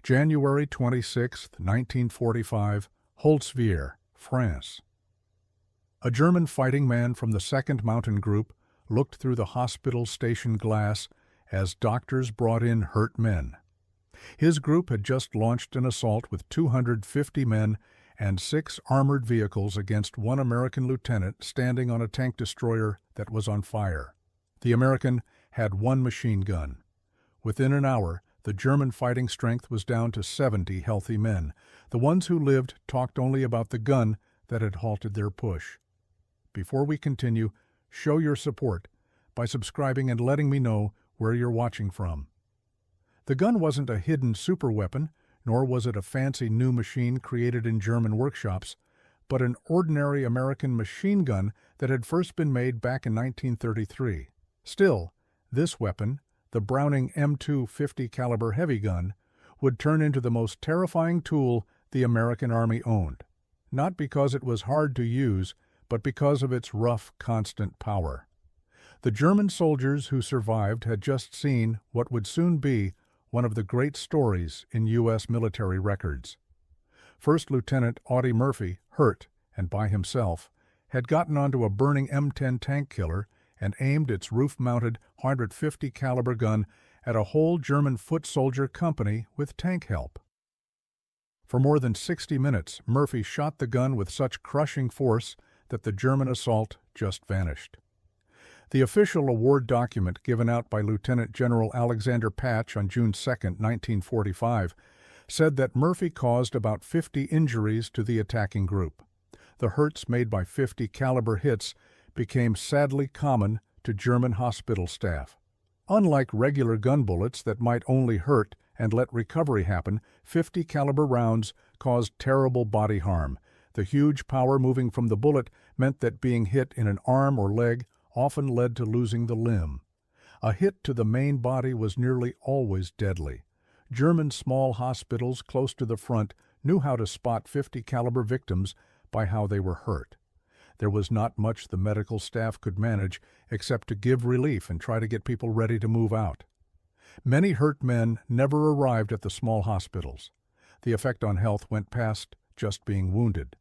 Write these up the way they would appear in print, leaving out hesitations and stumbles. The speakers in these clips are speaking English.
January 26, 1945, Holzwihr, France. A German fighting man from the 2nd Mountain Group looked through the hospital station glass as doctors brought in hurt men. His group had just launched an assault with 250 men and 6 armored vehicles against one American lieutenant standing on a tank destroyer that was on fire. The American had 1 machine gun. Within an hour, the German fighting strength was down to 70 healthy men. The ones who lived talked only about the gun that had halted their push. Before we continue, show your support by subscribing and letting me know where you're watching from. The gun wasn't a hidden superweapon, nor was it a fancy new machine created in German workshops, but an ordinary American machine gun that had first been made back in 1933. Still, this weapon, the Browning M2 50 caliber heavy gun, would turn into the most terrifying tool the American Army owned, not because it was hard to use, but because of its rough, constant power. The German soldiers who survived had just seen what would soon be one of the great stories in U.S. military records. First Lieutenant Audie Murphy, hurt and by himself, had gotten onto a burning M10 tank killer and aimed its roof-mounted 150 caliber gun at a whole German foot soldier company with tank help. For more than 60 minutes, Murphy shot the gun with such crushing force that the German assault just vanished. The official award document given out by Lieutenant General Alexander Patch on June 2, 1945, said that Murphy caused about 50 injuries to the attacking group. The hurts made by 50 caliber hits became sadly common to German hospital staff. Unlike regular gun bullets that might only hurt and let recovery happen, 50 caliber rounds caused terrible body harm. The huge power moving from the bullet meant that being hit in an arm or leg often led to losing the limb. A hit to the main body was nearly always deadly. German small hospitals close to the front knew how to spot 50 caliber victims by how they were hurt. There was not much the medical staff could manage except to give relief and try to get people ready to move out. Many hurt men never arrived at the small hospitals. The effect on health went past just being wounded.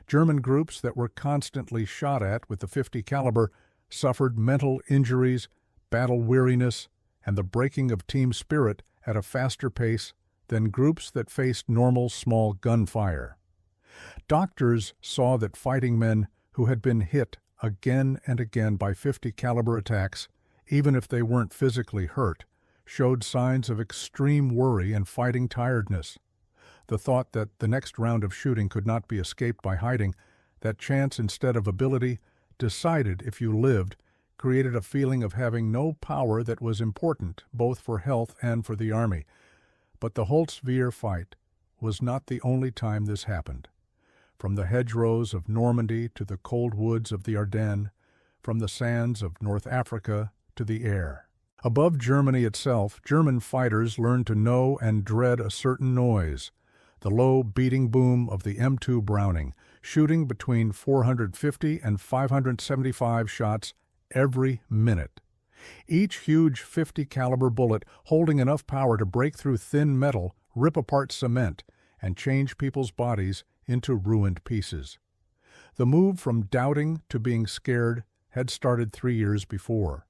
German groups that were constantly shot at with the 50 caliber suffered mental injuries, battle weariness, and the breaking of team spirit at a faster pace than groups that faced normal small gunfire. Doctors saw that fighting men who had been hit again and again by 50 caliber attacks, even if they weren't physically hurt, showed signs of extreme worry and fighting tiredness. The thought that the next round of shooting could not be escaped by hiding, that chance instead of ability decided if you lived, created a feeling of having no power that was important both for health and for the Army. But the Holzwihr fight was not the only time this happened. From the hedgerows of Normandy to the cold woods of the Ardennes, from the sands of North Africa to the air. Above Germany itself, German fighters learned to know and dread a certain noise, the low beating boom of the M2 Browning, shooting between 450 and 575 shots every minute. Each huge 50 caliber bullet holding enough power to break through thin metal, rip apart cement, and change people's bodies into ruined pieces. The move from doubting to being scared had started 3 years before.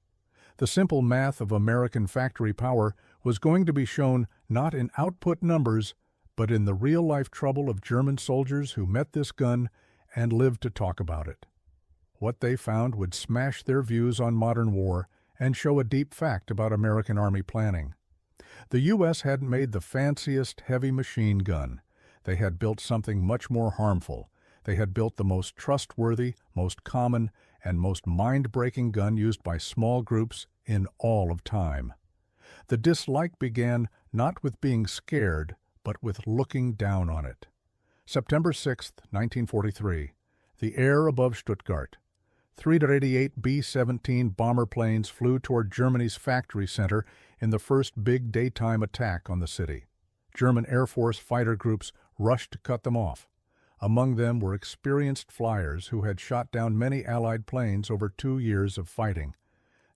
The simple math of American factory power was going to be shown not in output numbers, but in the real-life trouble of German soldiers who met this gun and lived to talk about it. What they found would smash their views on modern war and show a deep fact about American Army planning. The U.S. hadn't made the fanciest heavy machine gun. They had built something much more harmful. They had built the most trustworthy, most common, and most mind-breaking gun used by small groups in all of time. The dislike began not with being scared, but with looking down on it. September 6, 1943, the air above Stuttgart. 388 B-17 bomber planes flew toward Germany's factory center in the first big daytime attack on the city. German Air Force fighter groups rushed to cut them off. Among them were experienced flyers who had shot down many Allied planes over 2 years of fighting.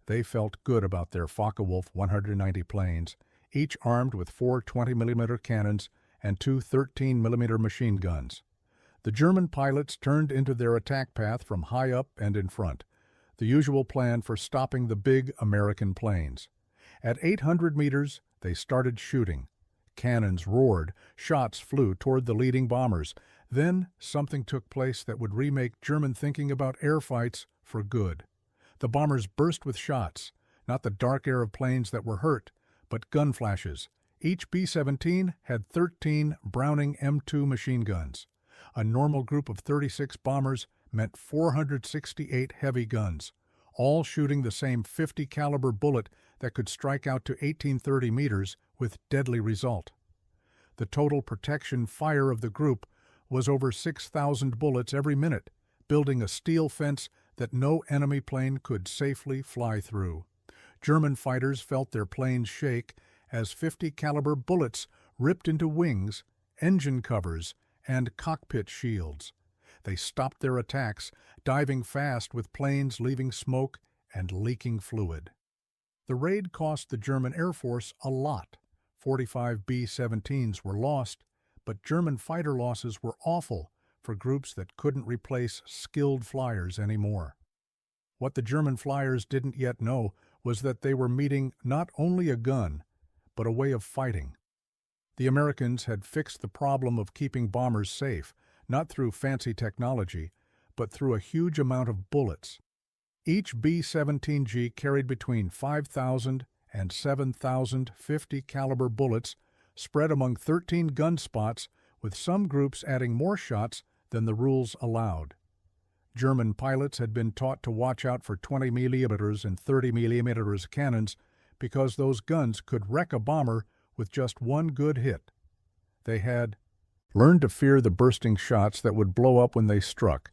They felt good about their Focke-Wulf 190 planes, each armed with 4 20mm cannons and 2 13mm machine guns. The German pilots turned into their attack path from high up and in front, the usual plan for stopping the big American planes. At 800 meters, they started shooting. Cannons roared, shots flew toward the leading bombers. Then something took place that would remake German thinking about air fights for good. The bombers burst with shots, not the dark air of planes that were hurt, but gun flashes. Each B-17 had 13 Browning M2 machine guns. A normal group of 36 bombers meant 468 heavy guns, all shooting the same 50 caliber bullet that could strike out to 1830 meters with deadly result. The total protection fire of the group was over 6,000 bullets every minute, building a steel fence that no enemy plane could safely fly through. German fighters felt their planes shake as 50 caliber bullets ripped into wings, engine covers, and cockpit shields. They stopped their attacks, diving fast with planes leaving smoke and leaking fluid. The raid cost the German Air Force a lot. 45 B-17s were lost, but German fighter losses were awful for groups that couldn't replace skilled flyers anymore. What the German flyers didn't yet know was that they were meeting not only a gun, but a way of fighting. The Americans had fixed the problem of keeping bombers safe, not through fancy technology, but through a huge amount of bullets. Each B-17G carried between 5,000 and 7,000 50 caliber bullets spread among 13 gun spots, with some groups adding more shots than the rules allowed. German pilots had been taught to watch out for 20mm and 30mm cannons because those guns could wreck a bomber with just one good hit. They had learned to fear the bursting shots that would blow up when they struck,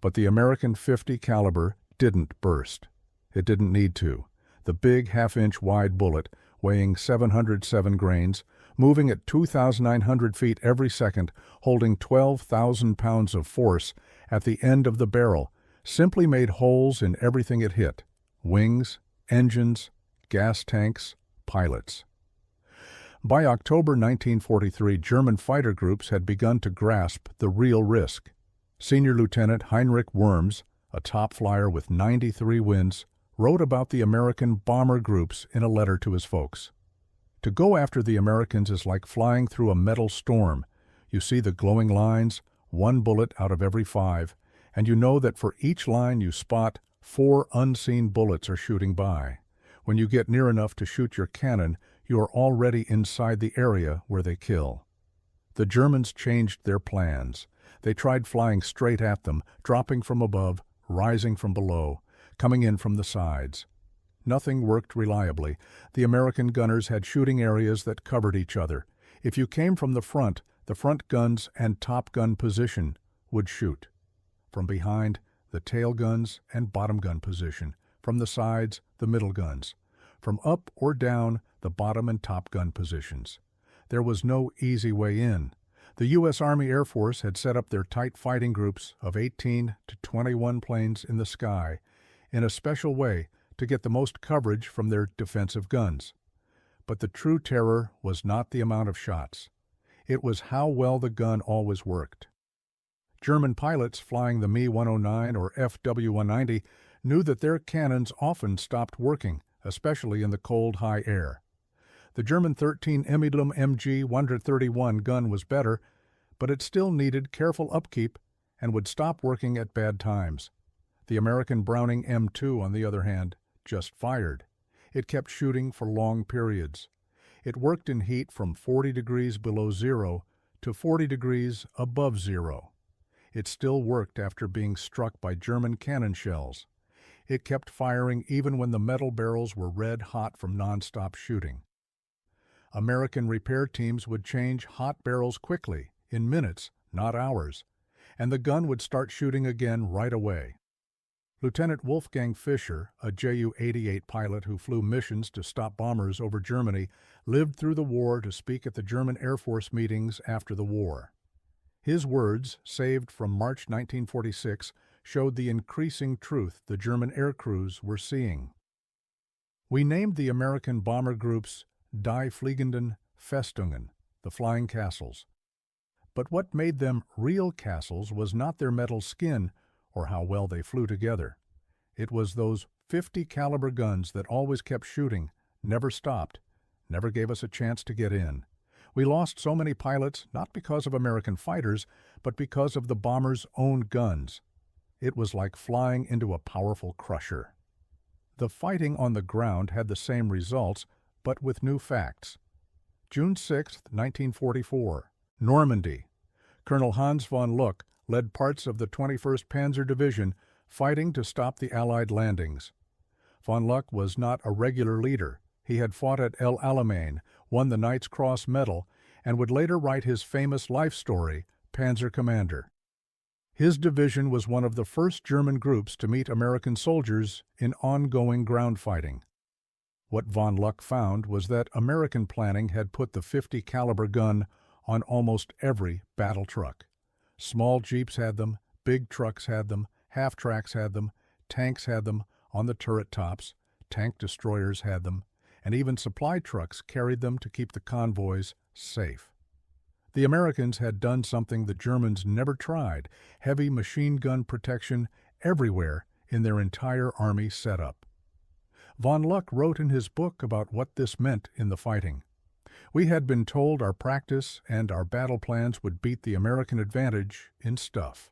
but the American 50 caliber didn't burst. It didn't need to. The big half-inch wide bullet, weighing 707 grains, moving at 2,900 feet every second, holding 12,000 pounds of force at the end of the barrel, simply made holes in everything it hit: wings, engines, gas tanks, pilots. By October 1943, German fighter groups had begun to grasp the real risk. Senior Lieutenant Heinrich Worms, a top flyer with 93 wins, wrote about the American bomber groups in a letter to his folks. To go after the Americans is like flying through a metal storm. You see the glowing lines, 1 bullet out of every 5, and you know that for each line you spot 4 unseen bullets are shooting by. When you get near enough to shoot your cannon, you are already inside the area where they kill. The Germans changed their plans. They tried flying straight at them, dropping from above, rising from below, coming in from the sides. Nothing worked reliably. The American gunners had shooting areas that covered each other. If you came from the front guns and top gun position would shoot. From behind, the tail guns and bottom gun position. From the sides, the middle guns. From up or down, the bottom and top gun positions. There was no easy way in. The U.S. Army Air Force had set up their tight fighting groups of 18 to 21 planes in the sky in a special way to get the most coverage from their defensive guns. But the true terror was not the amount of shots. It was how well the gun always worked. German pilots flying the Me-109 or FW-190 knew that their cannons often stopped working, especially in the cold, high air. The German 13 Emidlum MG-131 gun was better, but it still needed careful upkeep and would stop working at bad times. The American Browning M2, on the other hand, just fired. It kept shooting for long periods. It worked in heat from 40 degrees below zero to 40 degrees above zero. It still worked after being struck by German cannon shells. It kept firing even when the metal barrels were red hot from nonstop shooting. American repair teams would change hot barrels quickly, in minutes, not hours, and the gun would start shooting again right away. Lieutenant Wolfgang Fischer, a Ju-88 pilot who flew missions to stop bombers over Germany, lived through the war to speak at the German Air Force meetings after the war. His words, saved from March 1946, showed the increasing truth the German air crews were seeing. We named the American bomber groups Die fliegenden Festungen, the flying castles. But what made them real castles was not their metal skin or how well they flew together. It was those 50 caliber guns that always kept shooting, never stopped, never gave us a chance to get in. We lost so many pilots not because of American fighters, but because of the bombers' own guns. It was like flying into a powerful crusher. The fighting on the ground had the same results, but with new facts. June 6, 1944, Normandy. Colonel Hans von Luck led parts of the 21st Panzer Division fighting to stop the Allied landings. Von Luck was not a regular leader. He had fought at El Alamein, won the Knight's Cross Medal, and would later write his famous life story, Panzer Commander. His division was one of the first German groups to meet American soldiers in ongoing ground fighting. What von Luck found was that American planning had put the 50 caliber gun on almost every battle truck. Small Jeeps had them, big trucks had them, half-tracks had them, tanks had them on the turret tops, tank destroyers had them, and even supply trucks carried them to keep the convoys safe. The Americans had done something the Germans never tried: heavy machine gun protection everywhere in their entire army setup. Von Luck wrote in his book about what this meant in the fighting. We had been told our practice and our battle plans would beat the American advantage in stuff.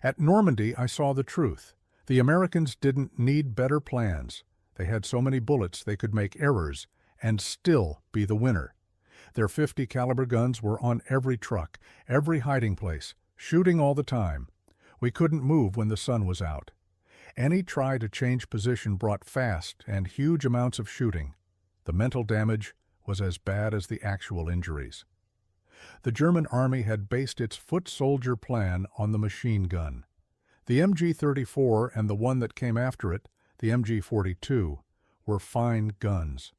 At Normandy, I saw the truth. The Americans didn't need better plans. They had so many bullets they could make errors and still be the winner. Their 50 caliber guns were on every truck, every hiding place, shooting all the time. We couldn't move when the sun was out. Any try to change position brought fast and huge amounts of shooting. The mental damage was as bad as the actual injuries. The German army had based its foot soldier plan on the machine gun. The MG-34 and the one that came after it, the MG-42, were fine guns.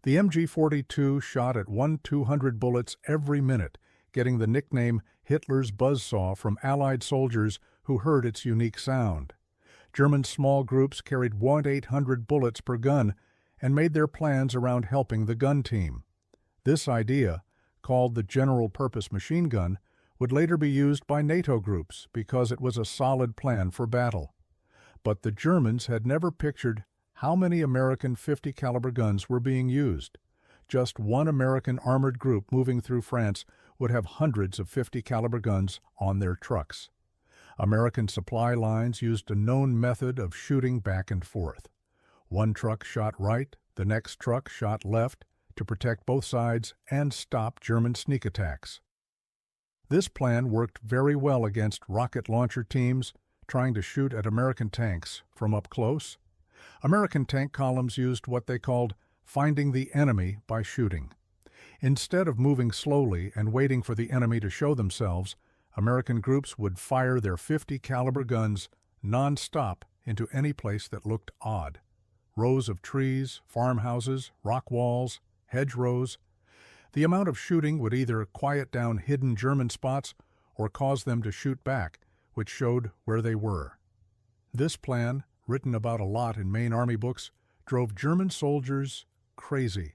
The MG-42 shot at 1-200 bullets every minute, getting the nickname Hitler's buzzsaw from Allied soldiers who heard its unique sound. German small groups carried 1-800 bullets per gun and made their plans around helping the gun team. This idea, called the General Purpose Machine Gun, would later be used by NATO groups because it was a solid plan for battle. But the Germans had never pictured how many American 50 caliber guns were being used. Just one American armored group moving through France would have hundreds of 50 caliber guns on their trucks. American supply lines used a known method of shooting back and forth. One truck shot right, the next truck shot left to protect both sides and stop German sneak attacks. This plan worked very well against rocket launcher teams trying to shoot at American tanks from up close. American tank columns used what they called finding the enemy by shooting. Instead of moving slowly and waiting for the enemy to show themselves, American groups would fire their 50 caliber guns non-stop into any place that looked odd. Rows of trees, farmhouses, rock walls, hedgerows. The amount of shooting would either quiet down hidden German spots or cause them to shoot back, which showed where they were. This plan, written about a lot in main army books, drove German soldiers crazy.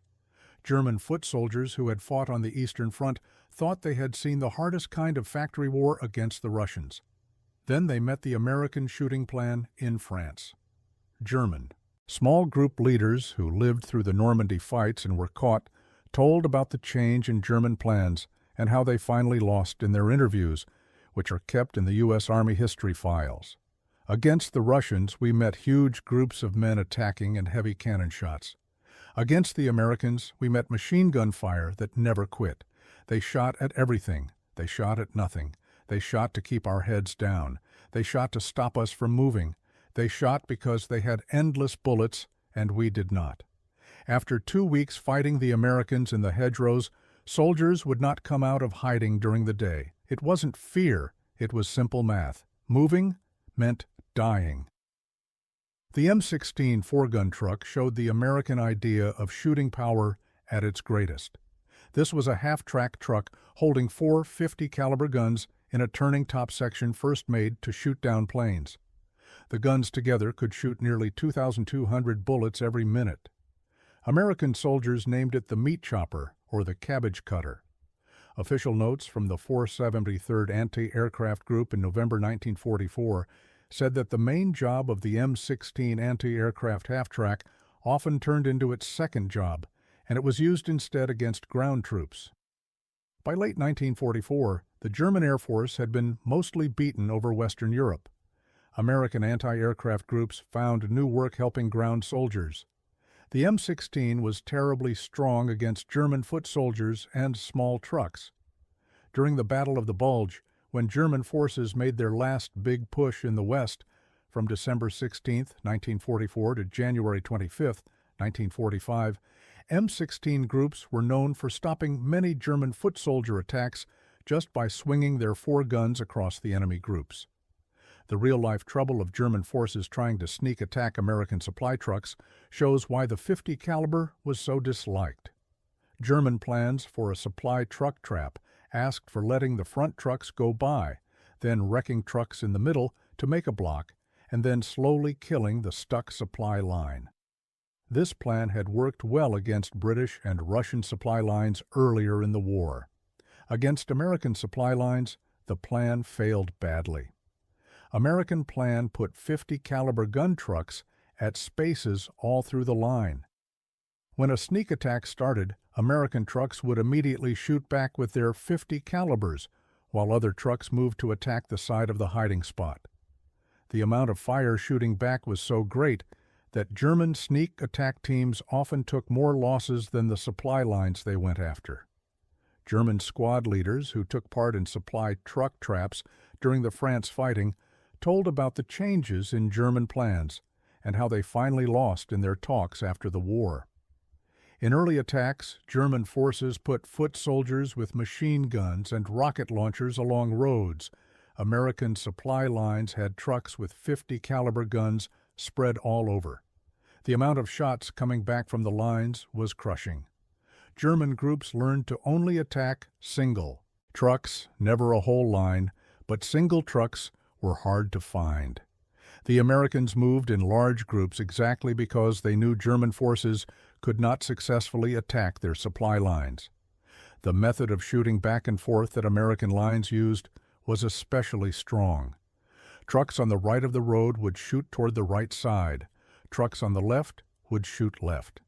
German foot soldiers who had fought on the Eastern Front thought they had seen the hardest kind of factory war against the Russians. Then they met the American shooting plan in France. German. Small group leaders who lived through the Normandy fights and were caught told about the change in German plans and how they finally lost in their interviews, which are kept in the U.S. Army history files. Against the Russians, we met huge groups of men attacking and heavy cannon shots. Against the Americans, we met machine gun fire that never quit. They shot at everything. They shot at nothing. They shot to keep our heads down. They shot to stop us from moving. They shot because they had endless bullets, and we did not. After 2 weeks fighting the Americans in the hedgerows, soldiers would not come out of hiding during the day. It wasn't fear, it was simple math. Moving meant dying. The M16 four-gun truck showed the American idea of shooting power at its greatest. This was a half-track truck holding 4 50 caliber guns in a turning top section first made to shoot down planes. The guns together could shoot nearly 2,200 bullets every minute. American soldiers named it the meat chopper or the cabbage cutter. Official notes from the 473rd Anti-Aircraft Group in November 1944 said that the main job of the M16 anti-aircraft half-track often turned into its second job, and it was used instead against ground troops. By late 1944, the German Air Force had been mostly beaten over Western Europe. American anti-aircraft groups found new work helping ground soldiers. The M16 was terribly strong against German foot soldiers and small trucks. During the Battle of the Bulge, when German forces made their last big push in the West, from December 16, 1944 to January 25, 1945, M16 groups were known for stopping many German foot soldier attacks just by swinging their four guns across the enemy groups. The real-life trouble of German forces trying to sneak attack American supply trucks shows why the .50 caliber was so disliked. German plans for a supply truck trap asked for letting the front trucks go by, then wrecking trucks in the middle to make a block, and then slowly killing the stuck supply line. This plan had worked well against British and Russian supply lines earlier in the war. Against American supply lines, the plan failed badly. American plan put .50 caliber gun trucks at spaces all through the line. When a sneak attack started, American trucks would immediately shoot back with their .50 calibers, while other trucks moved to attack the side of the hiding spot. The amount of fire shooting back was so great that German sneak attack teams often took more losses than the supply lines they went after. German squad leaders who took part in supply truck traps during the France fighting told about the changes in German plans and how they finally lost in their talks after the war. In early attacks, German forces put foot soldiers with machine guns and rocket launchers along roads. American supply lines had trucks with .50 caliber guns spread all over. The amount of shots coming back from the lines was crushing. German groups learned to only attack single trucks, never a whole line, but single trucks were hard to find. The Americans moved in large groups exactly because they knew German forces could not successfully attack their supply lines. The method of shooting back and forth that American lines used was especially strong. Trucks on the right of the road would shoot toward the right side. Trucks on the left would shoot left.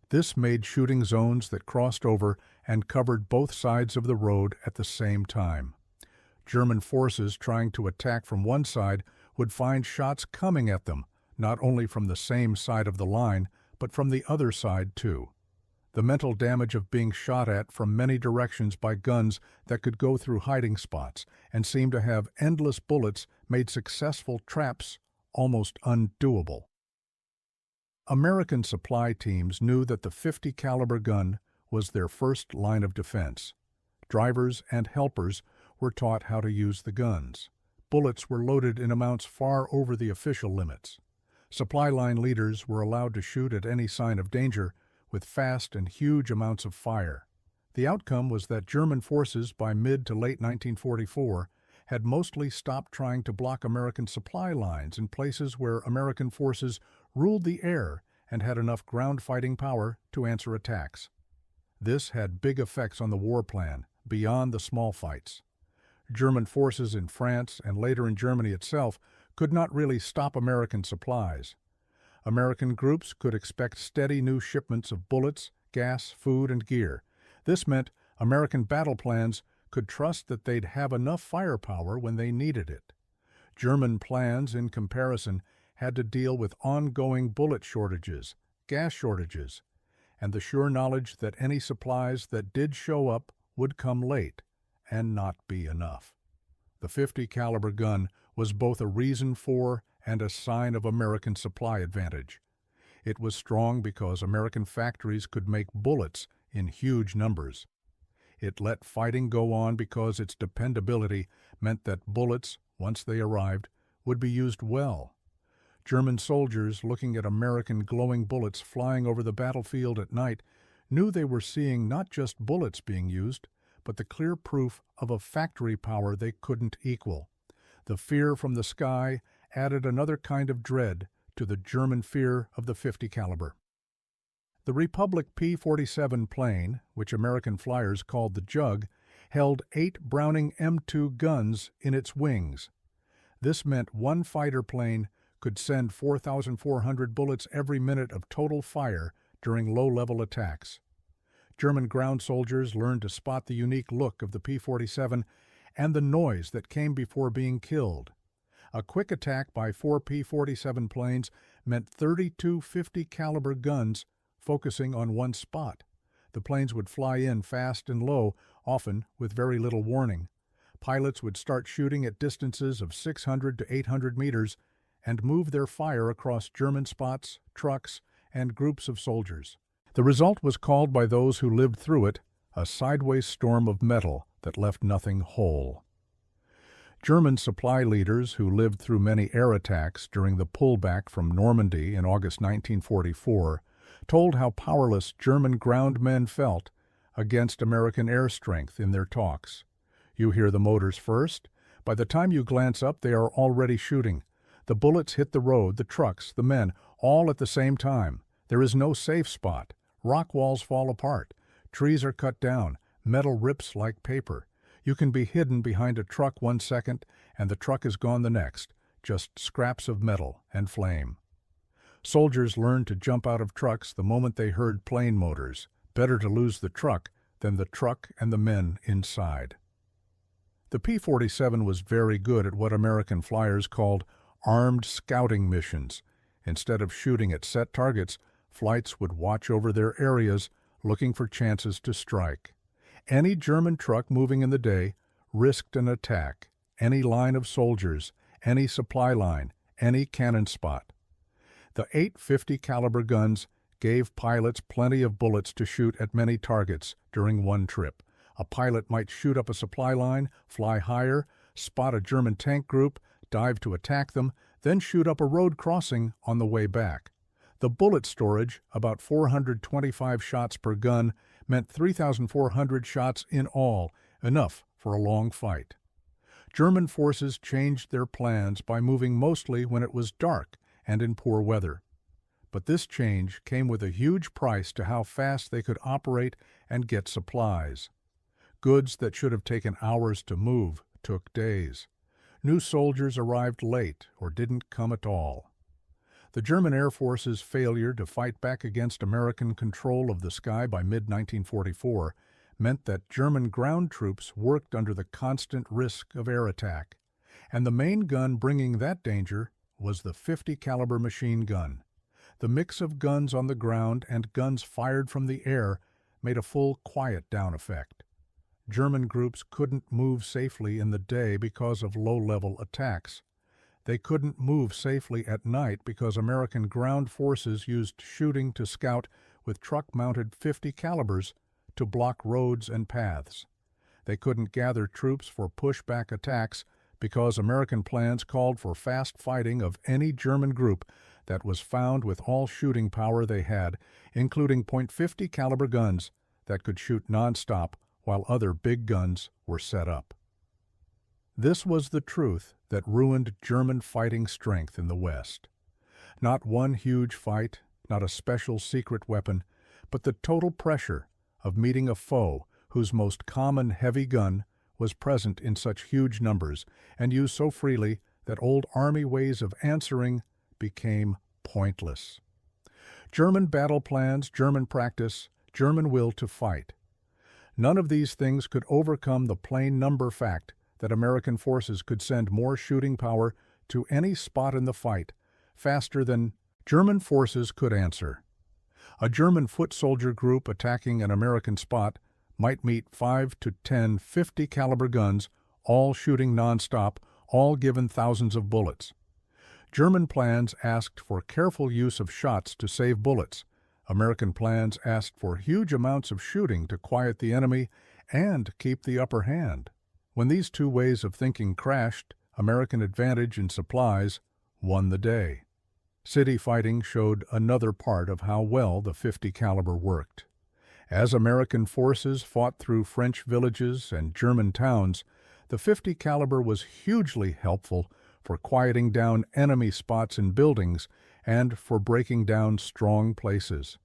This made shooting zones that crossed over and covered both sides of the road at the same time. German forces trying to attack from one side would find shots coming at them, not only from the same side of the line, but from the other side too. The mental damage of being shot at from many directions by guns that could go through hiding spots and seemed to have endless bullets made successful traps almost undoable. American supply teams knew that the .50 caliber gun was their first line of defense. Drivers and helpers were taught how to use the guns. Bullets were loaded in amounts far over the official limits. Supply line leaders were allowed to shoot at any sign of danger with fast and huge amounts of fire. The outcome was that German forces by mid to late 1944 had mostly stopped trying to block American supply lines in places where American forces ruled the air and had enough ground fighting power to answer attacks. This had big effects on the war plan, beyond the small fights. German forces in France and later in Germany itself could not really stop American supplies. American groups could expect steady new shipments of bullets, gas, food, and gear. This meant American battle plans could trust that they'd have enough firepower when they needed it. German plans, in comparison, had to deal with ongoing bullet shortages, gas shortages, and the sure knowledge that any supplies that did show up would come late and not be enough. The .50 caliber gun was both a reason for and a sign of American supply advantage. It was strong because American factories could make bullets in huge numbers. It let fighting go on because its dependability meant that bullets, once they arrived, would be used well. German soldiers looking at American glowing bullets flying over the battlefield at night knew they were seeing not just bullets being used, but the clear proof of a factory power they couldn't equal. The fear from the sky added another kind of dread to the German fear of the .50 caliber. The Republic P-47 plane, which American flyers called the Jug, held 8 Browning M2 guns in its wings. This meant one fighter plane could send 4,400 bullets every minute of total fire during low-level attacks. German ground soldiers learned to spot the unique look of the P-47 and the noise that came before being killed. A quick attack by 4 P-47 planes meant 32 50-caliber guns focusing on one spot. The planes would fly in fast and low, often with very little warning. Pilots would start shooting at distances of 600 to 800 meters and move their fire across German spots, trucks, and groups of soldiers. The result was called by those who lived through it a sideways storm of metal that left nothing whole. German supply leaders who lived through many air attacks during the pullback from Normandy in August 1944 told how powerless German ground men felt against American air strength in their talks. You hear the motors first. By the time you glance up, they are already shooting. The bullets hit the road, the trucks, the men, all at the same time. There is no safe spot. Rock walls fall apart. Trees are cut down. Metal rips like paper. You can be hidden behind a truck 1 second, and the truck is gone the next, just scraps of metal and flame. Soldiers learned to jump out of trucks the moment they heard plane motors. Better to lose the truck than the truck and the men inside. The P-47 was very good at what American flyers called armed scouting missions. Instead of shooting at set targets, flights would watch over their areas, looking for chances to strike. Any German truck moving in the day risked an attack, any line of soldiers, any supply line, any cannon spot. The 8 50-caliber guns gave pilots plenty of bullets to shoot at many targets during one trip. A pilot might shoot up a supply line, fly higher, spot a German tank group, dive to attack them, then shoot up a road crossing on the way back. The bullet storage, about 425 shots per gun, meant 3,400 shots in all, enough for a long fight. German forces changed their plans by moving mostly when it was dark and in poor weather. But this change came with a huge price to how fast they could operate and get supplies. Goods that should have taken hours to move took days. New soldiers arrived late or didn't come at all. The German Air Force's failure to fight back against American control of the sky by mid-1944 meant that German ground troops worked under the constant risk of air attack, and the main gun bringing that danger was the 50-caliber machine gun. The mix of guns on the ground and guns fired from the air made a full quiet-down effect. German groups couldn't move safely in the day because of low-level attacks. They couldn't move safely at night because American ground forces used shooting to scout with truck-mounted 50 calibers to block roads and paths. They couldn't gather troops for pushback attacks because American plans called for fast fighting of any German group that was found with all shooting power they had, including .50 caliber guns that could shoot nonstop while other big guns were set up. This was the truth that ruined German fighting strength in the West. Not one huge fight, not a special secret weapon, but the total pressure of meeting a foe whose most common heavy gun was present in such huge numbers and used so freely that old army ways of answering became pointless. German battle plans, German practice, German will to fight. None of these things could overcome the plain number fact that American forces could send more shooting power to any spot in the fight faster than German forces could answer. A German foot soldier group attacking an American spot might meet 5 to 10 50 caliber guns, all shooting nonstop, all given thousands of bullets. German plans asked for careful use of shots to save bullets. American plans asked for huge amounts of shooting to quiet the enemy and keep the upper hand. When these two ways of thinking crashed, American advantage in supplies won the day. City fighting showed another part of how well the 50 caliber worked. As American forces fought through French villages and German towns, the 50 caliber was hugely helpful for quieting down enemy spots in buildings and for breaking down strong places.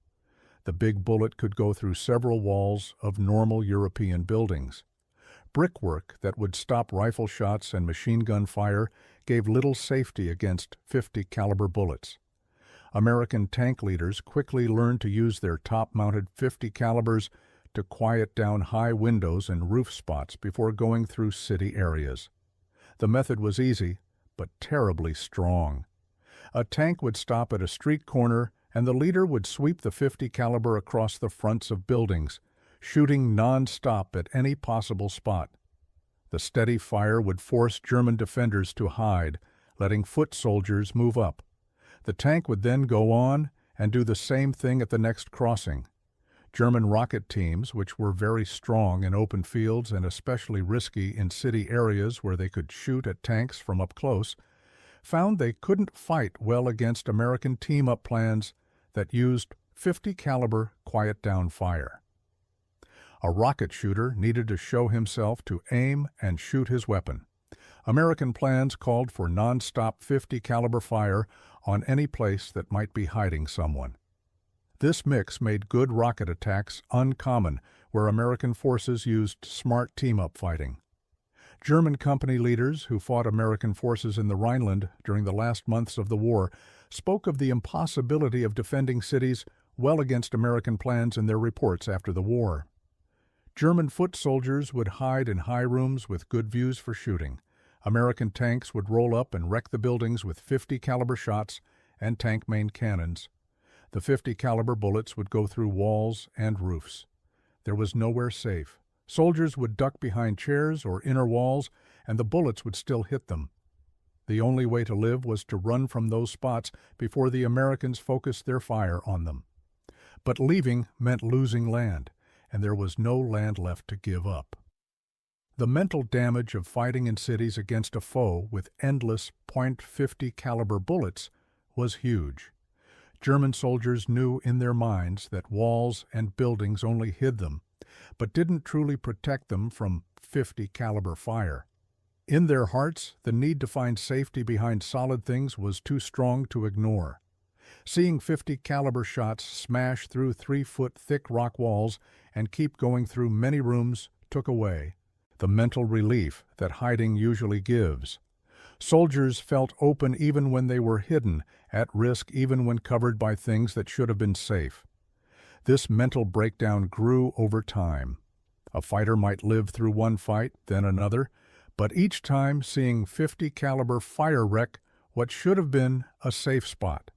The big bullet could go through several walls of normal European buildings. Brickwork that would stop rifle shots and machine gun fire gave little safety against .50 caliber bullets. American tank leaders quickly learned to use their top-mounted .50 calibers to quiet down high windows and roof spots before going through city areas. The method was easy, but terribly strong. A tank would stop at a street corner, and the leader would sweep the .50 caliber across the fronts of buildings, shooting non-stop at any possible spot. The steady fire would force German defenders to hide, letting foot soldiers move up. The tank would then go on and do the same thing at the next crossing. German rocket teams, which were very strong in open fields and especially risky in city areas where they could shoot at tanks from up close, found they couldn't fight well against American team-up plans that used .50 caliber quiet-down fire. A rocket shooter needed to show himself to aim and shoot his weapon. American plans called for non-stop .50 caliber fire on any place that might be hiding someone. This mix made good rocket attacks uncommon where American forces used smart team-up fighting. German company leaders who fought American forces in the Rhineland during the last months of the war spoke of the impossibility of defending cities well against American plans in their reports after the war. German foot soldiers would hide in high rooms with good views for shooting. American tanks would roll up and wreck the buildings with .50 caliber shots and tank main cannons. The .50 caliber bullets would go through walls and roofs. There was nowhere safe. Soldiers would duck behind chairs or inner walls, and the bullets would still hit them. The only way to live was to run from those spots before the Americans focused their fire on them. But leaving meant losing land, and there was no land left to give up. The mental damage of fighting in cities against a foe with endless .50 caliber bullets was huge. German soldiers knew in their minds that walls and buildings only hid them, but didn't truly protect them from .50 caliber fire. In their hearts, the need to find safety behind solid things was too strong to ignore. Seeing .50 caliber shots smash through 3-foot thick rock walls and keep going through many rooms took away the mental relief that hiding usually gives. Soldiers felt open even when they were hidden, at risk even when covered by things that should have been safe. This mental breakdown grew over time. A fighter might live through one fight, then another, but each time seeing .50 caliber fire wreck what should have been a safe spot.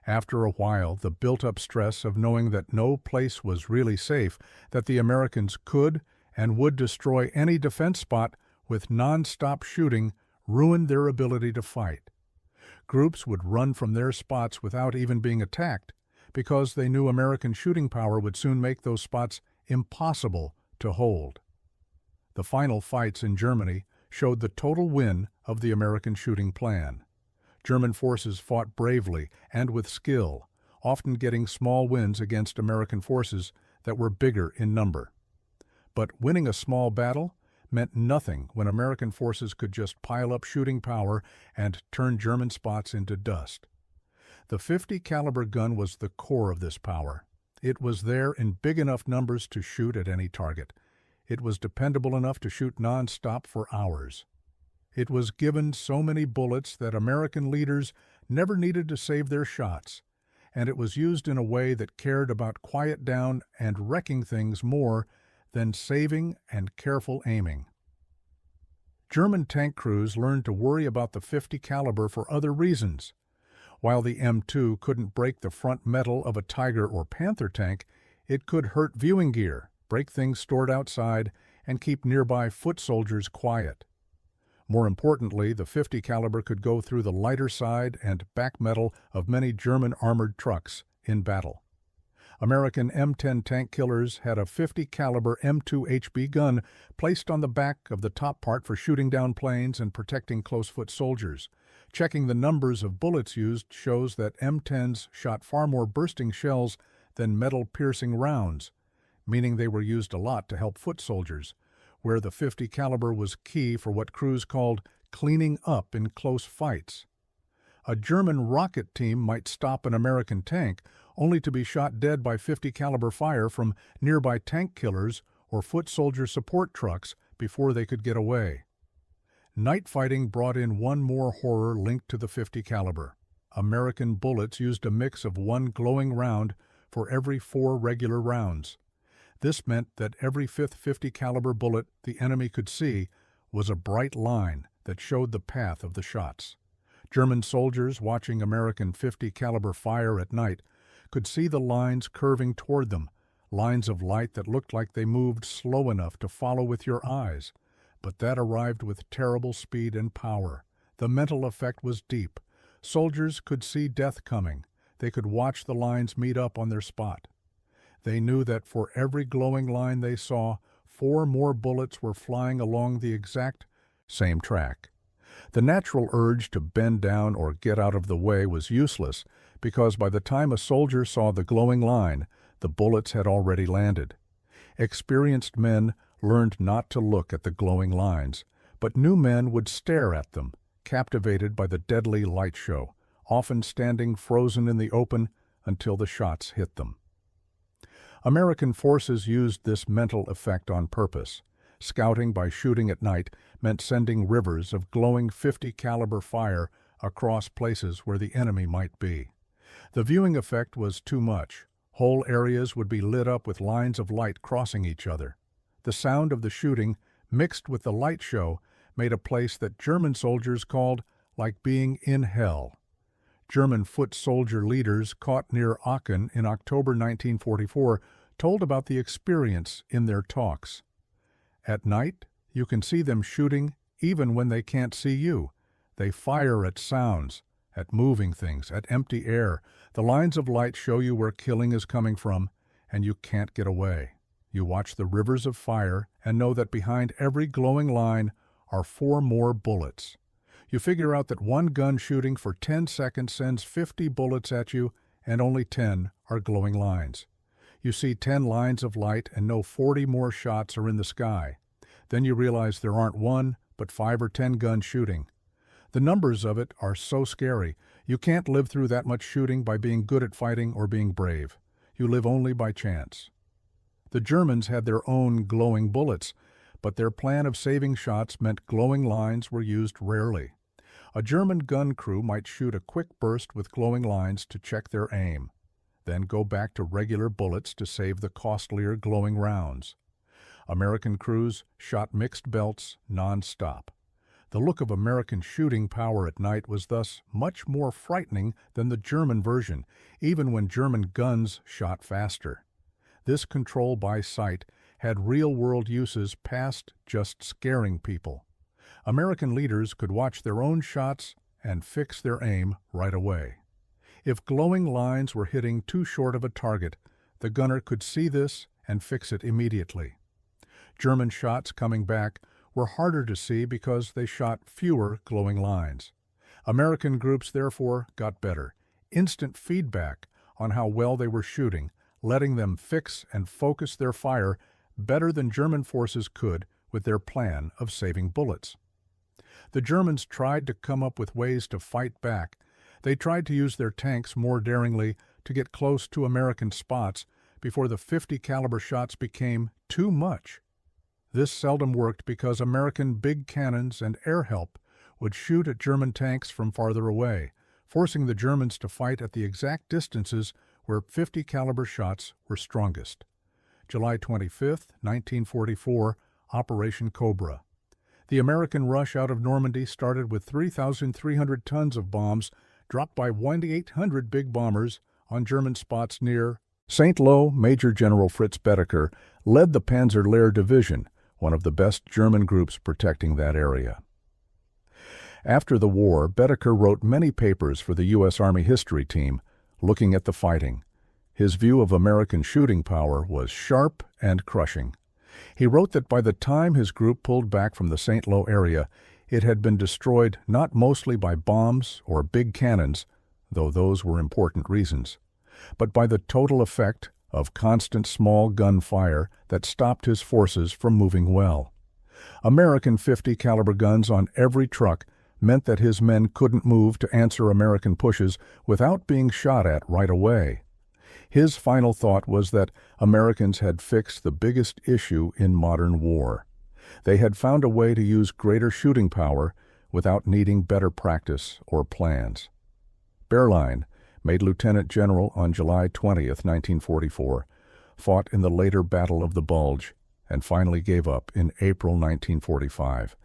After a while, the built-up stress of knowing that no place was really safe, that the Americans could and would destroy any defense spot with non-stop shooting, ruined their ability to fight. Groups would run from their spots without even being attacked because they knew American shooting power would soon make those spots impossible to hold. The final fights in Germany showed the total win of the American shooting plan. German forces fought bravely and with skill, often getting small wins against American forces that were bigger in number. But winning a small battle meant nothing when American forces could just pile up shooting power and turn German spots into dust. The .50 caliber gun was the core of this power. It was there in big enough numbers to shoot at any target. It was dependable enough to shoot non-stop for hours. It was given so many bullets that American leaders never needed to save their shots, and it was used in a way that cared about quiet down and wrecking things more than saving and careful aiming. German tank crews learned to worry about the .50 caliber for other reasons. While the M2 couldn't break the front metal of a Tiger or Panther tank, it could hurt viewing gear, break things stored outside, and keep nearby foot soldiers quiet. More importantly, the .50 caliber could go through the lighter side and back metal of many German armored trucks in battle. American M10 tank killers had a .50 caliber M2 HB gun placed on the back of the top part for shooting down planes and protecting close-foot soldiers. Checking the numbers of bullets used shows that M10s shot far more bursting shells than metal-piercing rounds, meaning they were used a lot to help foot soldiers, where the .50 caliber was key for what crews called cleaning up in close fights. A German rocket team might stop an American tank only to be shot dead by 50 caliber fire from nearby tank killers or foot soldier support trucks before they could get away. Night fighting brought in one more horror linked to the 50 caliber. American bullets used a mix of one glowing round for every 4 regular rounds. This meant that every fifth 50 caliber bullet the enemy could see was a bright line that showed the path of the shots. German soldiers watching American 50 caliber fire at night could see the lines curving toward them, lines of light that looked like they moved slow enough to follow with your eyes, but that arrived with terrible speed and power. The mental effect was deep. Soldiers could see death coming. They could watch the lines meet up on their spot. They knew that for every glowing line they saw, 4 more bullets were flying along the exact same track. The natural urge to bend down or get out of the way was useless because by the time a soldier saw the glowing line, the bullets had already landed. Experienced men learned not to look at the glowing lines, but new men would stare at them, captivated by the deadly light show, often standing frozen in the open until the shots hit them. American forces used this mental effect on purpose. Scouting by shooting at night meant sending rivers of glowing 50 caliber fire across places where the enemy might be. The viewing effect was too much. Whole areas would be lit up with lines of light crossing each other. The sound of the shooting, mixed with the light show, made a place that German soldiers called like being in hell. German foot soldier leaders caught near Aachen in October 1944 told about the experience in their talks. At night, you can see them shooting even when they can't see you. They fire at sounds, at moving things, at empty air. The lines of light show you where killing is coming from, and you can't get away. You watch the rivers of fire and know that behind every glowing line are 4 more bullets. You figure out that one gun shooting for 10 seconds sends 50 bullets at you, and only 10 are glowing lines. You see 10 lines of light and know 40 more shots are in the sky. Then you realize there aren't 1, but 5 or 10 guns shooting. The numbers of it are so scary. You can't live through that much shooting by being good at fighting or being brave. You live only by chance. The Germans had their own glowing bullets, but their plan of saving shots meant glowing lines were used rarely. A German gun crew might shoot a quick burst with glowing lines to check their aim, then go back to regular bullets to save the costlier glowing rounds. American crews shot mixed belts non-stop. The look of American shooting power at night was thus much more frightening than the German version, even when German guns shot faster. This control by sight had real-world uses past just scaring people. American leaders could watch their own shots and fix their aim right away. If glowing lines were hitting too short of a target, the gunner could see this and fix it immediately. German shots coming back were harder to see because they shot fewer glowing lines. American groups therefore got better, instant feedback on how well they were shooting, letting them fix and focus their fire better than German forces could with their plan of saving bullets. The Germans tried to come up with ways to fight back. They tried to use their tanks more daringly to get close to American spots before the 50 caliber shots became too much. This seldom worked because American big cannons and air help would shoot at German tanks from farther away, forcing the Germans to fight at the exact distances where 50 caliber shots were strongest. July 25, 1944, Operation Cobra. The American rush out of Normandy started with 3,300 tons of bombs dropped by 1,800 big bombers on German spots near St. Lo. Major General Fritz Boedeker led the Panzer Lehr Division, one of the best German groups protecting that area. After the war, Boedeker wrote many papers for the U.S. Army History Team, looking at the fighting. His view of American shooting power was sharp and crushing. He wrote that by the time his group pulled back from the St. Lo area, it had been destroyed not mostly by bombs or big cannons, though those were important reasons, but by the total effect of constant small gun fire that stopped his forces from moving well. American 50 caliber guns on every truck meant that his men couldn't move to answer American pushes without being shot at right away. His final thought was that Americans had fixed the biggest issue in modern war. They had found a way to use greater shooting power without needing better practice or plans. Behrlein, made lieutenant general on July 20, 1944, fought in the later Battle of the Bulge and finally gave up in April 1945.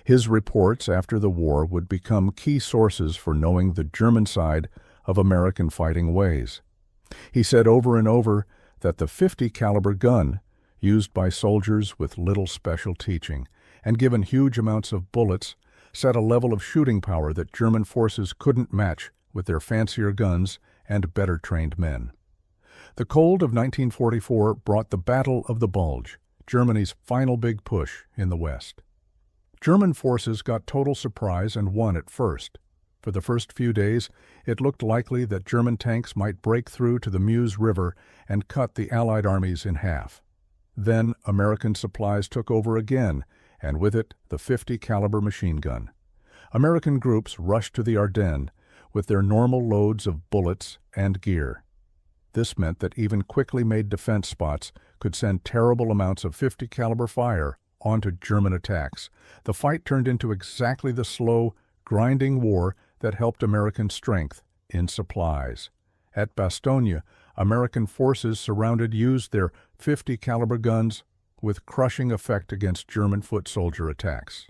His reports after the war would become key sources for knowing the German side of American fighting ways. He said over and over that the .50 caliber gun, used by soldiers with little special teaching and given huge amounts of bullets, set a level of shooting power that German forces couldn't match with their fancier guns and better trained men. The cold of 1944 brought the Battle of the Bulge, Germany's final big push in the West. German forces got total surprise and won at first. For the first few days, it looked likely that German tanks might break through to the Meuse River and cut the Allied armies in half. Then American supplies took over again, and with it the .50 caliber machine gun. American groups rushed to the Ardennes with their normal loads of bullets and gear. This meant that even quickly made defense spots could send terrible amounts of .50 caliber fire onto German attacks. The fight turned into exactly the slow, grinding war that helped American strength in supplies. At Bastogne, American forces surrounded used their .50 caliber guns with crushing effect against German foot soldier attacks.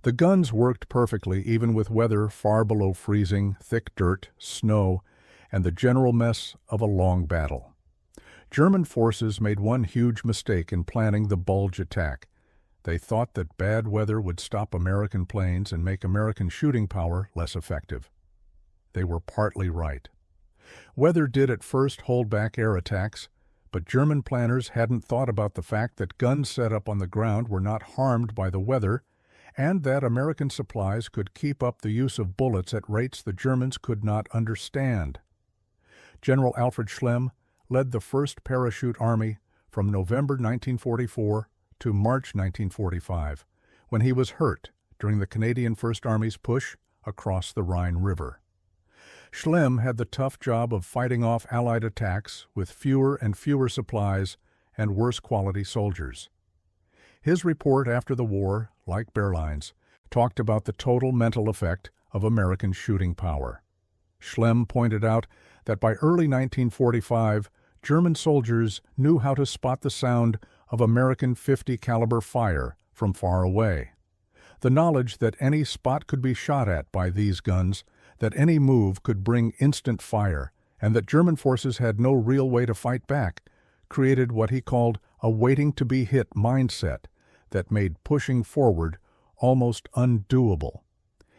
The guns worked perfectly even with weather far below freezing, thick dirt, snow, and the general mess of a long battle. German forces made one huge mistake in planning the Bulge attack. They thought that bad weather would stop American planes and make American shooting power less effective. They were partly right. Weather did at first hold back air attacks, but German planners hadn't thought about the fact that guns set up on the ground were not harmed by the weather, and that American supplies could keep up the use of bullets at rates the Germans could not understand. General Alfred Schlemm led the 1st Parachute Army from November 1944 to March 1945, when he was hurt during the Canadian First Army's push across the Rhine River. Schlemm had the tough job of fighting off Allied attacks with fewer and fewer supplies and worse quality soldiers. His report after the war, like Behrlein's, talked about the total mental effect of American shooting power. Schlemm pointed out that by early 1945, German soldiers knew how to spot the sound of American .50 caliber fire from far away. The knowledge that any spot could be shot at by these guns, that any move could bring instant fire, and that German forces had no real way to fight back, created what he called a waiting-to-be-hit mindset that made pushing forward almost undoable.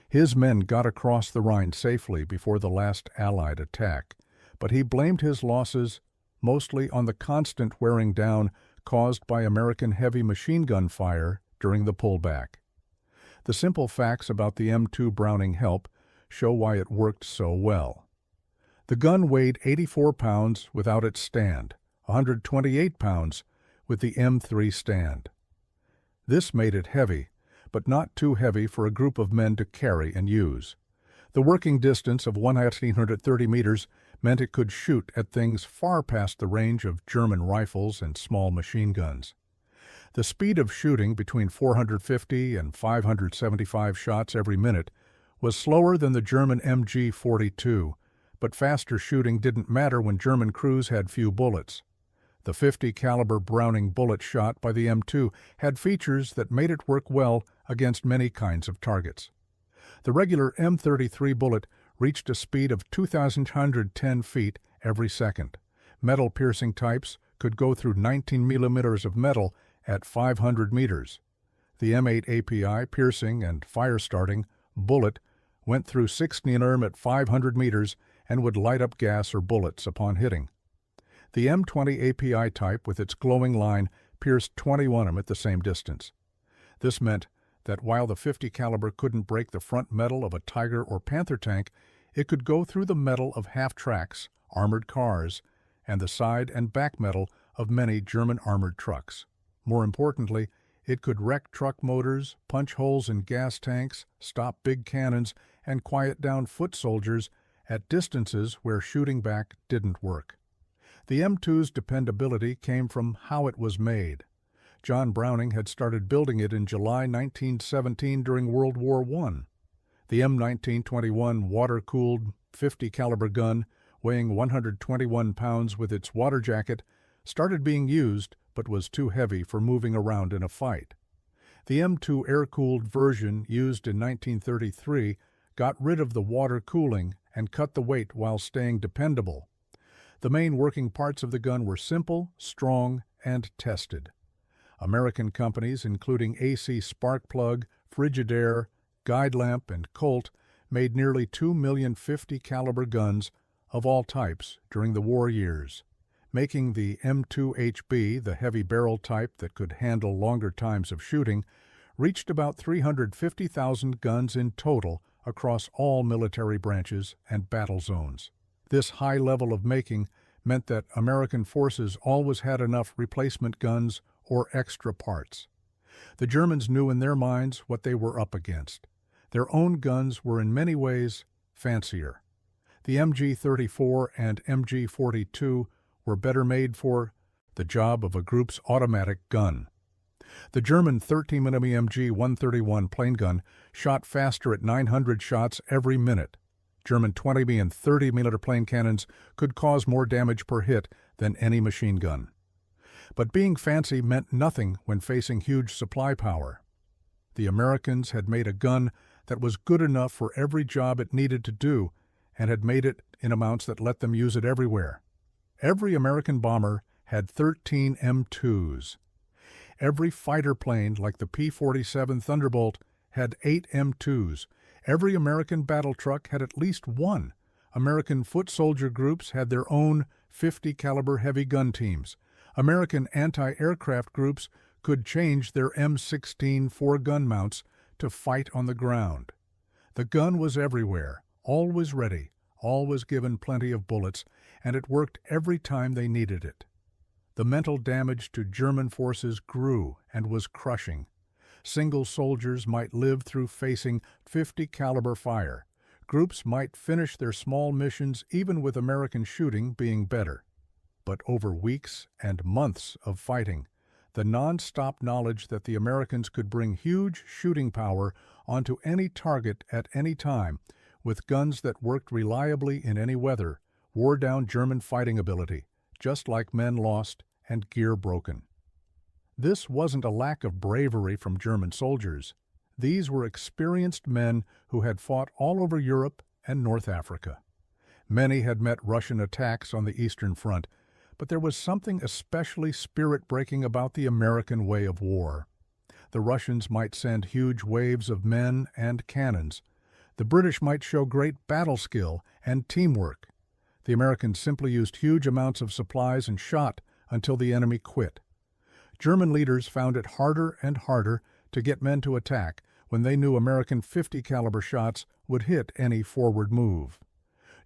His men got across the Rhine safely before the last Allied attack, but he blamed his losses mostly on the constant wearing down caused by American heavy machine gun fire during the pullback. The simple facts about the M2 Browning help show why it worked so well. The gun weighed 84 pounds without its stand, 128 pounds with the M3 stand. This made it heavy, but not too heavy for a group of men to carry and use. The working distance of 130 meters meant it could shoot at things far past the range of German rifles and small machine guns. The speed of shooting between 450 and 575 shots every minute was slower than the German MG-42, but faster shooting didn't matter when German crews had few bullets. The .50 caliber Browning bullet shot by the M2 had features that made it work well against many kinds of targets. The regular M33 bullet reached a speed of 2,110 feet every second. Metal-piercing types could go through 19 millimeters of metal at 500 meters. The M8 API piercing and fire-starting bullet went through 16 mm at 500 meters and would light up gas or bullets upon hitting. The M20 API type with its glowing line pierced 21 mm at the same distance. This meant that while the .50 caliber couldn't break the front metal of a Tiger or Panther tank, it could go through the metal of half-tracks, armored cars, and the side and back metal of many German armored trucks. More importantly, It could wreck truck motors, punch holes in gas tanks, stop big cannons, and quiet down foot soldiers at distances where shooting back didn't work. The M2's dependability came from how it was made. John Browning had started building it in July 1917 during World War I. The M1921 water-cooled 50 caliber gun, weighing 121 pounds with its water jacket, started being used but was too heavy for moving around in a fight. The M2 air-cooled version used in 1933 got rid of the water cooling and cut the weight while staying dependable. The main working parts of the gun were simple, strong, and tested. American companies, including AC Sparkplug, Frigidaire, Guide Lamp, and Colt, made nearly 2 million 50 caliber guns of all types during the war years, making the M2HB, the heavy barrel type that could handle longer times of shooting, reached about 350,000 guns in total across all military branches and battle zones. This high level of making meant that American forces always had enough replacement guns or extra parts. The Germans knew in their minds what they were up against. Their own guns were in many ways fancier. The MG-34 and MG-42 were better made for the job of a group's automatic gun. The German 30mm MG-131 plain gun shot faster at 900 shots every minute. German 20mm and 30mm plain cannons could cause more damage per hit than any machine gun. But being fancy meant nothing when facing huge supply power. The Americans had made a gun that was good enough for every job it needed to do and had made it in amounts that let them use it everywhere. Every American bomber had 13 M2s. Every fighter plane, like the P-47 Thunderbolt, had 8 M2s. Every American battle truck had at least one. American foot soldier groups had their own 50 caliber heavy gun teams. American anti-aircraft groups could change their M16 four-gun mounts to fight on the ground. The gun was everywhere, always ready, always given plenty of bullets, and it worked every time they needed it. The mental damage to German forces grew and was crushing. Single soldiers might live through facing 50 caliber fire. Groups might finish their small missions even with American shooting being better. But over weeks and months of fighting, the non-stop knowledge that the Americans could bring huge shooting power onto any target at any time with guns that worked reliably in any weather wore down German fighting ability, just like men lost and gear broken. This wasn't a lack of bravery from German soldiers. These were experienced men who had fought all over Europe and North Africa. Many had met Russian attacks on the Eastern Front, but there was something especially spirit-breaking about the American way of war. The Russians might send huge waves of men and cannons. The British might show great battle skill and teamwork. The Americans simply used huge amounts of supplies and shot until the enemy quit. German leaders found it harder and harder to get men to attack when they knew American 50 caliber shots would hit any forward move.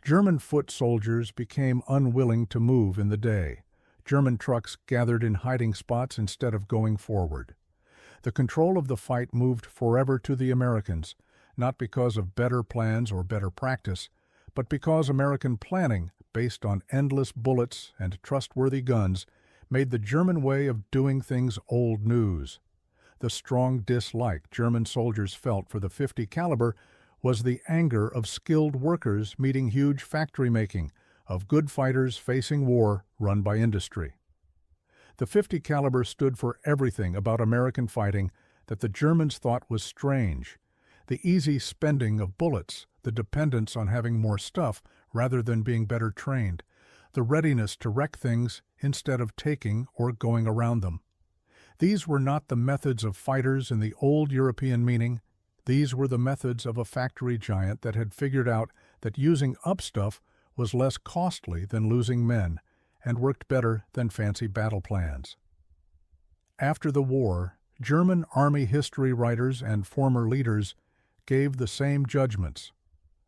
German foot soldiers became unwilling to move in the day. German trucks gathered in hiding spots instead of going forward. The control of the fight moved forever to the Americans, not because of better plans or better practice, but because American planning, based on endless bullets and trustworthy guns, made the German way of doing things old news. The strong dislike German soldiers felt for the 50 caliber was the anger of skilled workers meeting huge factory making, of good fighters facing war run by industry. The 50 caliber stood for everything about American fighting that the Germans thought was strange. The easy spending of bullets, the dependence on having more stuff rather than being better trained, the readiness to wreck things instead of taking or going around them. These were not the methods of fighters in the old European meaning. These were the methods of a factory giant that had figured out that using up stuff was less costly than losing men and worked better than fancy battle plans. After the war, German Army history writers and former leaders gave the same judgments.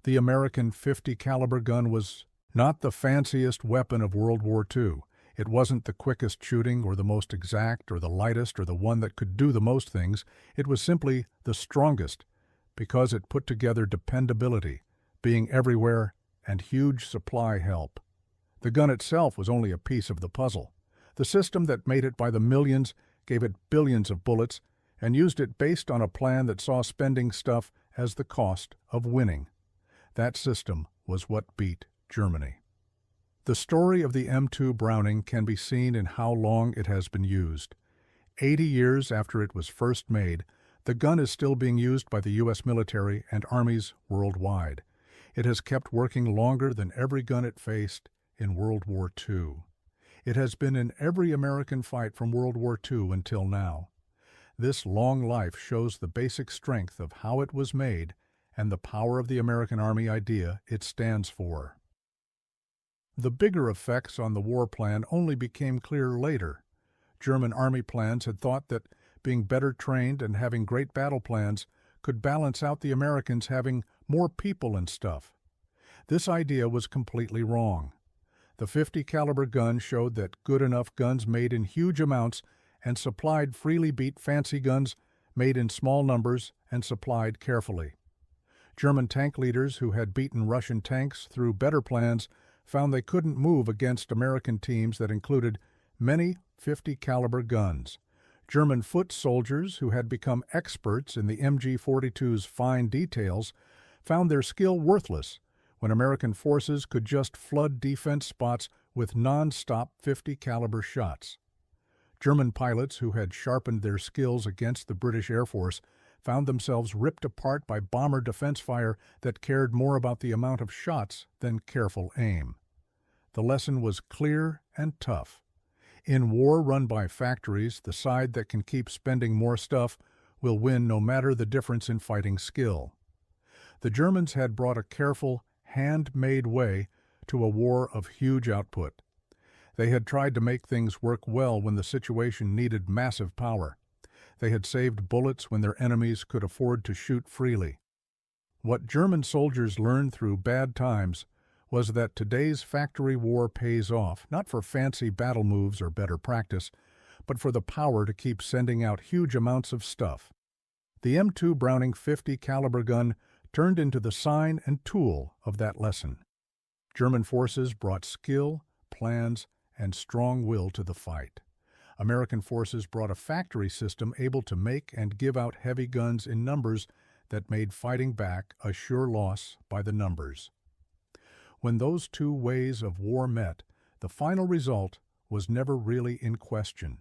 The American 50 caliber gun was not the fanciest weapon of World War II. It wasn't the quickest shooting or the most exact or the lightest or the one that could do the most things. It was simply the strongest because it put together dependability, being everywhere, and huge supply help. The gun itself was only a piece of the puzzle. The system that made it by the millions gave it billions of bullets and used it based on a plan that saw spending stuff as the cost of winning. That system was what beat Germany. The story of the M2 Browning can be seen in how long it has been used. 80 years after it was first made, the gun is still being used by the U.S. military and armies worldwide. It has kept working longer than every gun it faced in World War II. It has been in every American fight from World War II until now. This long life shows the basic strength of how it was made and the power of the American Army idea it stands for. The bigger effects on the war plan only became clear later. German Army plans had thought that being better trained and having great battle plans could balance out the Americans having more people and stuff. This idea was completely wrong. The .50 caliber gun showed that good enough guns made in huge amounts and supplied freely beat fancy guns made in small numbers and supplied carefully. German tank leaders who had beaten Russian tanks through better plans found they couldn't move against American teams that included many .50 caliber guns. German foot soldiers who had become experts in the MG-42's fine details found their skill worthless when American forces could just flood defense spots with non-stop .50 caliber shots. German pilots who had sharpened their skills against the British Air Force found themselves ripped apart by bomber defense fire that cared more about the amount of shots than careful aim. The lesson was clear and tough. In war run by factories, the side that can keep spending more stuff will win no matter the difference in fighting skill. The Germans had brought a careful, handmade way to a war of huge output. They had tried to make things work well when the situation needed massive power. They had saved bullets when their enemies could afford to shoot freely. What German soldiers learned through bad times was that today's factory war pays off, not for fancy battle moves or better practice, but for the power to keep sending out huge amounts of stuff. The M2 Browning .50 caliber gun turned into the sign and tool of that lesson. German forces brought skill, plans, and strong will to the fight. American forces brought a factory system able to make and give out heavy guns in numbers that made fighting back a sure loss by the numbers. When those two ways of war met, the final result was never really in question.